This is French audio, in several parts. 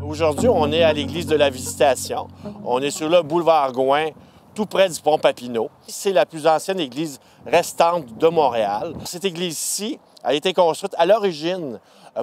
Aujourd'hui, on est à l'église de la Visitation. On est sur le boulevard Gouin, tout près du pont Papineau. C'est la plus ancienne église restante de Montréal. Cette église-ci a été construite à l'origine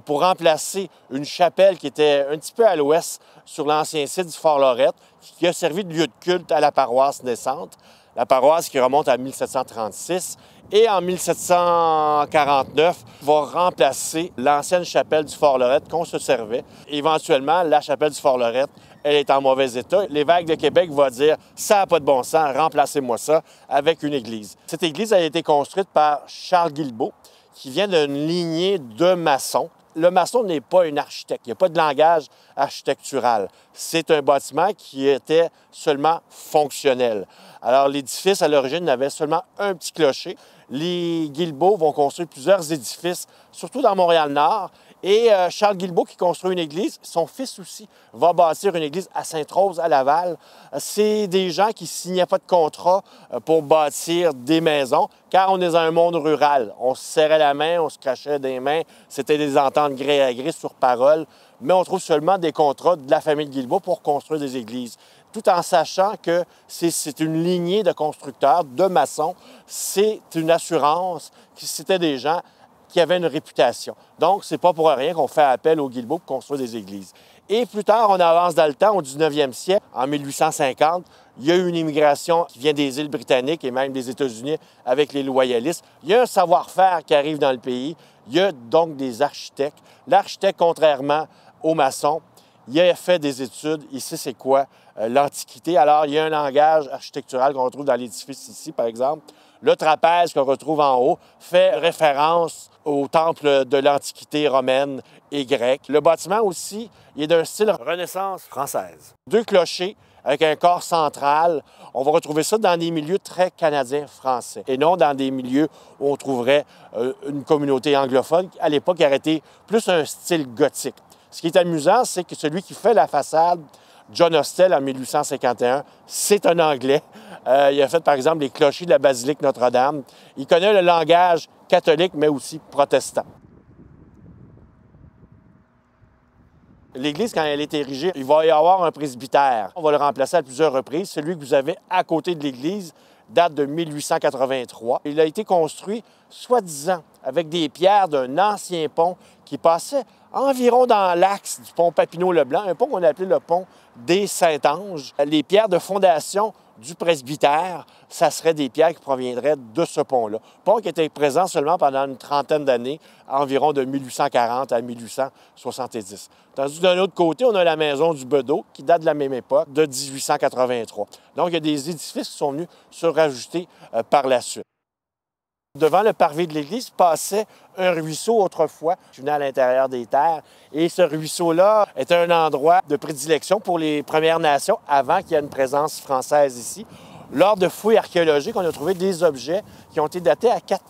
pour remplacer une chapelle qui était un petit peu à l'ouest sur l'ancien site du Fort Lorette, qui a servi de lieu de culte à la paroisse naissante. La paroisse qui remonte à 1736 et en 1749 va remplacer l'ancienne chapelle du Fort Lorette qu'on se servait. Éventuellement, la chapelle du Fort Lorette, elle est en mauvais état. L'évêque de Québec va dire « ça n'a pas de bon sens, remplacez-moi ça avec une église ». Cette église a été construite par Charles Guilbeault, qui vient d'une lignée de maçons. Le maçon n'est pas un architecte, il n'y a pas de langage architectural. C'est un bâtiment qui était seulement fonctionnel. Alors, l'édifice, à l'origine, n'avait seulement un petit clocher. Les Guilbeault vont construire plusieurs édifices, surtout dans Montréal-Nord. Et Charles Guilbeault, qui construit une église, son fils aussi va bâtir une église à Sainte-Rose, à Laval. C'est des gens qui ne signaient pas de contrat pour bâtir des maisons, car on est dans un monde rural. On se serrait la main, on se crachait des mains, c'était des ententes gré à gré sur parole, mais on trouve seulement des contrats de la famille de Guilbeault pour construire des églises, tout en sachant que c'est une lignée de constructeurs, de maçons, c'est une assurance, c'était des gens qui avaient une réputation. Donc, c'est pas pour rien qu'on fait appel aux Guilbeault pour construire des églises. Et plus tard, on avance dans le temps, au 19e siècle, en 1850, il y a eu une immigration qui vient des îles britanniques et même des États-Unis avec les loyalistes. Il y a un savoir-faire qui arrive dans le pays. Il y a donc des architectes. L'architecte, contrairement aux maçons, il a fait des études. Il sait c'est quoi l'Antiquité. Alors, il y a un langage architectural qu'on retrouve dans l'édifice ici, par exemple. Le trapèze qu'on retrouve en haut fait référence au temple de l'Antiquité romaine et grecque. Le bâtiment aussi, il est d'un style Renaissance française. Deux clochers avec un corps central. On va retrouver ça dans des milieux très canadiens-français et non dans des milieux où on trouverait une communauté anglophone. À l'époque, il aurait été plus un style gothique. Ce qui est amusant, c'est que celui qui fait la façade, John Hostel, en 1851, c'est un Anglais. Il a fait, par exemple, les clochers de la basilique Notre-Dame. Il connaît le langage catholique, mais aussi protestant. L'Église, quand elle est érigée, il va y avoir un presbytère. On va le remplacer à plusieurs reprises. Celui que vous avez à côté de l'Église date de 1883. Il a été construit, soi-disant, avec des pierres d'un ancien pont qui passait environ dans l'axe du pont Papineau-Leblanc, un pont qu'on appelait le pont des Saint-Anges. Les pierres de fondation du presbytère, ça serait des pierres qui proviendraient de ce pont-là. Pont qui était présent seulement pendant une trentaine d'années, environ de 1840 à 1870. Tandis que d'un autre côté, on a la maison du Bedeau, qui date de la même époque, de 1883. Donc, il y a des édifices qui sont venus se rajouter par la suite. Devant le parvis de l'église passait un ruisseau autrefois qui venait à l'intérieur des terres. Et ce ruisseau-là était un endroit de prédilection pour les Premières Nations avant qu'il y ait une présence française ici. Lors de fouilles archéologiques, on a trouvé des objets qui ont été datés à 4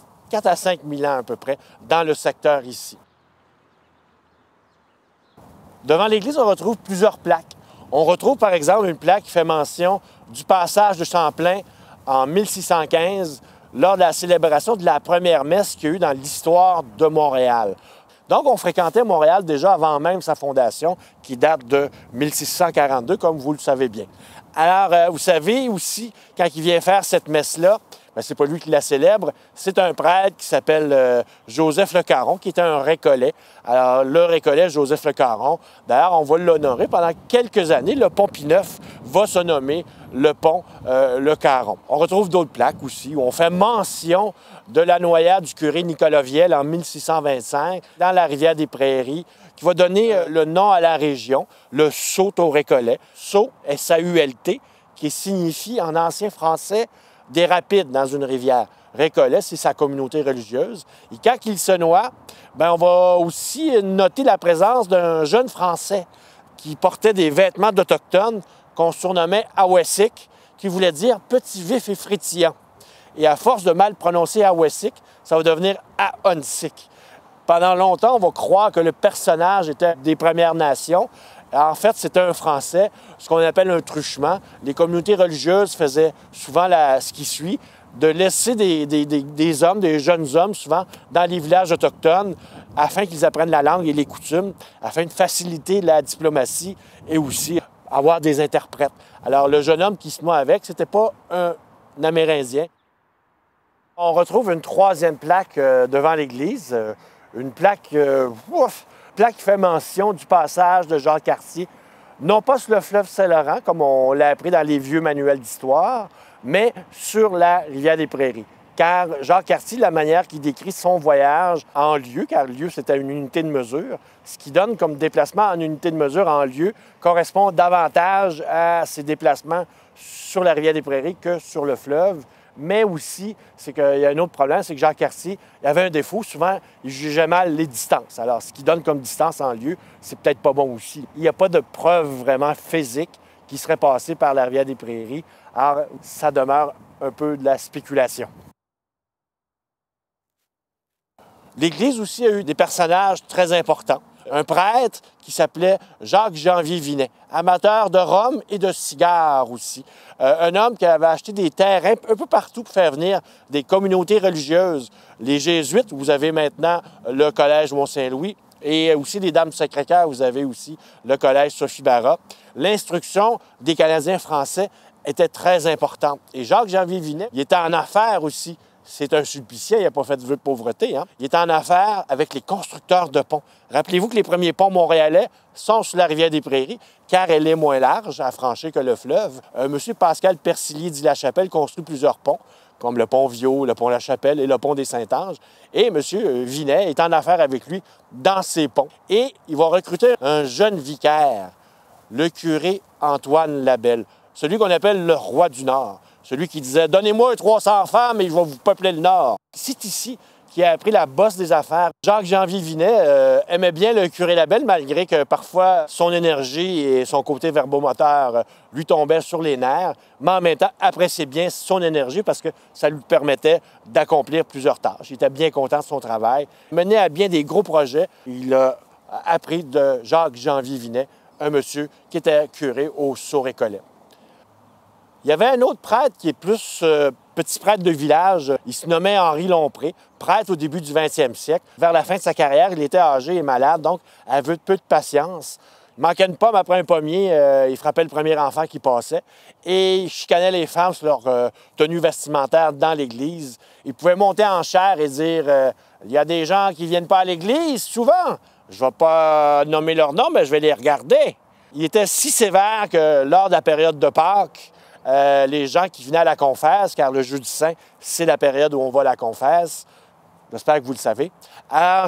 à 5 000 ans à peu près dans le secteur ici. Devant l'église, on retrouve plusieurs plaques. On retrouve par exemple une plaque qui fait mention du passage de Champlain en 1615 lors de la célébration de la première messe qu'il y a eu dans l'histoire de Montréal. Donc, on fréquentait Montréal déjà avant même sa fondation, qui date de 1642, comme vous le savez bien. Alors, vous savez aussi, quand il vient faire cette messe-là, c'est pas lui qui la célèbre, c'est un prêtre qui s'appelle Joseph Le Caron, qui était un récollet. Alors, le récollet Joseph Le Caron, d'ailleurs, on va l'honorer pendant quelques années. Le pont Pie-IX va se nommer le pont Le Caron. On retrouve d'autres plaques aussi, où on fait mention de la noyade du curé Nicolas Viel en 1625 dans la rivière des Prairies, qui va donner le nom à la région, le Sault au Récollet. Sault, S-A-U-L-T, qui signifie en ancien français des rapides dans une rivière. Récollet, c'est sa communauté religieuse. Et quand il se noie, on va aussi noter la présence d'un jeune Français qui portait des vêtements d'Autochtones qu'on surnommait Awessic, qui voulait dire « petit, vif et frétillant ». Et à force de mal prononcer Awessic, ça va devenir Ahuntsic. Pendant longtemps, on va croire que le personnage était des Premières Nations En fait, c'était un Français, ce qu'on appelle un truchement. Les communautés religieuses faisaient souvent ce qui suit, de laisser des hommes, des jeunes hommes, souvent, dans les villages autochtones, afin qu'ils apprennent la langue et les coutumes, afin de faciliter la diplomatie et aussi avoir des interprètes. Alors, le jeune homme qui se noie avec, c'était pas un Amérindien. On retrouve une troisième plaque devant l'église, une plaque qui fait mention du passage de Jacques Cartier, non pas sur le fleuve Saint-Laurent, comme on l'a appris dans les vieux manuels d'histoire, mais sur la rivière des Prairies. Car Jacques Cartier, la manière qu'il décrit son voyage en lieu, car lieu, c'était une unité de mesure, ce qui donne comme déplacement en unité de mesure en lieu correspond davantage à ses déplacements sur la rivière des Prairies que sur le fleuve. Mais aussi, c'est qu'il y a un autre problème, c'est que Jacques Cartier, il avait un défaut. Souvent, il jugeait mal les distances. Alors, ce qui donne comme distance en lieu, c'est peut-être pas bon aussi. Il n'y a pas de preuve vraiment physique qui serait passée par la rivière des Prairies. Alors, ça demeure un peu de la spéculation. L'Église aussi a eu des personnages très importants. Un prêtre qui s'appelait Jacques-Janvier Vinet, amateur de rhum et de cigares aussi. Un homme qui avait acheté des terrains un peu partout pour faire venir des communautés religieuses. Les Jésuites, vous avez maintenant le Collège Mont-Saint-Louis, et aussi les Dames du Sacré-Cœur, vous avez aussi le Collège Sophie-Barra. L'instruction des Canadiens français était très importante. Et Jacques-Janvier Vinet, il était en affaires aussi. C'est un sulpicien, il n'a pas fait de vœu de pauvreté. Hein? Il est en affaires avec les constructeurs de ponts. Rappelez-vous que les premiers ponts montréalais sont sur la rivière des Prairies, car elle est moins large à franchir que le fleuve. M. Pascal Persilier d'Île-la-Chapelle construit plusieurs ponts, comme le pont Viau, le pont La Chapelle et le pont des Saint-Anges. Et M. Vinet est en affaires avec lui dans ces ponts. Et il va recruter un jeune vicaire, le curé Antoine Labelle, celui qu'on appelle le roi du Nord. Celui qui disait « Donnez-moi 300 femmes et je vais vous peupler le Nord ». C'est ici qu'il a appris la bosse des affaires. Jacques-Janvier Vinet aimait bien le curé Labelle, malgré que parfois son énergie et son côté verbomoteur lui tombaient sur les nerfs, mais en même temps appréciait bien son énergie parce que ça lui permettait d'accomplir plusieurs tâches. Il était bien content de son travail. Il menait à bien des gros projets. Il a appris de Jacques-Janvier Vinet, un monsieur qui était curé au Saut-Récollet. Il y avait un autre prêtre qui est plus petit prêtre de village. Il se nommait Henri Lompré, prêtre au début du 20e siècle. Vers la fin de sa carrière, il était âgé et malade, donc avait peu de patience. Il manquait une pomme après un pommier, il frappait le premier enfant qui passait et il chicanait les femmes sur leur tenue vestimentaire dans l'église. Il pouvait monter en chair et dire il y a des gens qui ne viennent pas à l'église souvent. Je ne vais pas nommer leur nom, mais je vais les regarder. Il était si sévère que lors de la période de Pâques, les gens qui venaient à la confesse, car le Jeudi Saint, c'est la période où on va à la confesse. J'espère que vous le savez. Alors,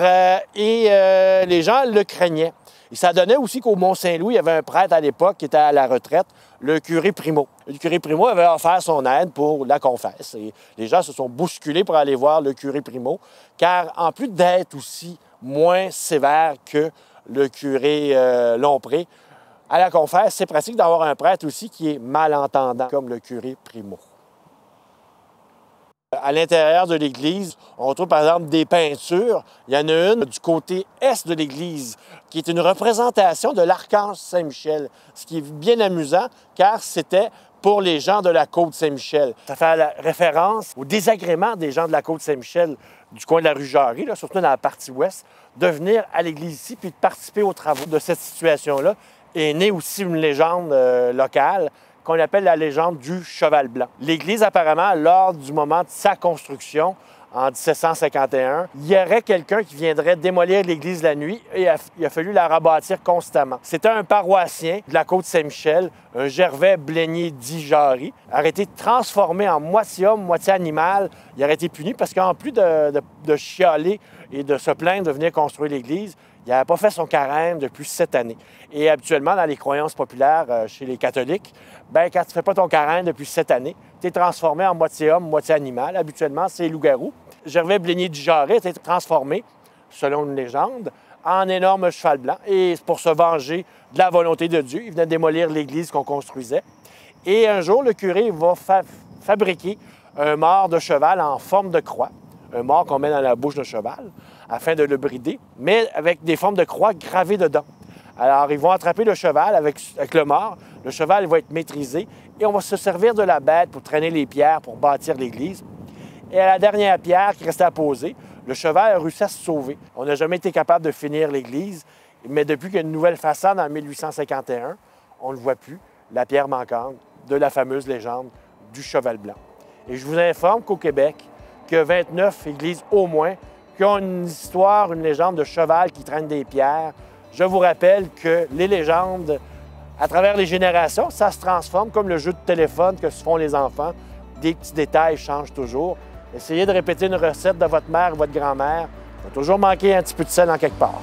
les gens le craignaient. Et ça donnait aussi qu'au Mont-Saint-Louis, il y avait un prêtre à l'époque qui était à la retraite, le curé Primo. Le curé Primo avait offert son aide pour la confesse. Et les gens se sont bousculés pour aller voir le curé Primo, car en plus d'être aussi moins sévère que le curé Lompré, à la confesse, c'est pratique d'avoir un prêtre aussi qui est malentendant, comme le curé Primo. À l'intérieur de l'église, on retrouve par exemple des peintures. Il y en a une du côté est de l'église qui est une représentation de l'archange Saint-Michel, ce qui est bien amusant car c'était pour les gens de la côte Saint-Michel. Ça fait la référence au désagrément des gens de la côte Saint-Michel du coin de la rue Jarry, là, surtout dans la partie ouest, de venir à l'église ici puis de participer aux travaux. De cette situation-là est née aussi une légende locale qu'on appelle la légende du cheval blanc. L'église, apparemment, lors du moment de sa construction, en 1751, il y aurait quelqu'un qui viendrait démolir l'église la nuit et il a fallu la rebâtir constamment. C'était un paroissien de la côte Saint-Michel, un Gervais Blénier dit Jarry, aurait été transformé en moitié homme, moitié animal. Il aurait été puni parce qu'en plus de chialer et de se plaindre de venir construire l'église, il n'avait pas fait son carême depuis 7 années. Et habituellement, dans les croyances populaires chez les catholiques, bien, quand tu ne fais pas ton carême depuis 7 années, tu es transformé en moitié homme, moitié animal. Habituellement, c'est loup-garou. Gervais Blénier du Jarry était transformé, selon une légende, en énorme cheval blanc. Et pour se venger de la volonté de Dieu, il venait démolir l'église qu'on construisait. Et un jour, le curé va fabriquer un mort de cheval en forme de croix, un mort qu'on met dans la bouche de cheval, afin de le brider, mais avec des formes de croix gravées dedans. Alors, ils vont attraper le cheval avec le mort. Le cheval va être maîtrisé et on va se servir de la bête pour traîner les pierres pour bâtir l'église. Et à la dernière pierre qui restait à poser, le cheval a réussi à se sauver. On n'a jamais été capable de finir l'église, mais depuis qu'il y a une nouvelle façade en 1851, on ne voit plus la pierre manquante de la fameuse légende du cheval blanc. Et je vous informe qu'au Québec, qu'il y a 29 églises au moins qui ont une histoire, une légende de cheval qui traîne des pierres. Je vous rappelle que les légendes, à travers les générations, ça se transforme comme le jeu de téléphone que se font les enfants. Des petits détails changent toujours. Essayez de répéter une recette de votre mère ou votre grand-mère. Il va toujours manquer un petit peu de sel en quelque part.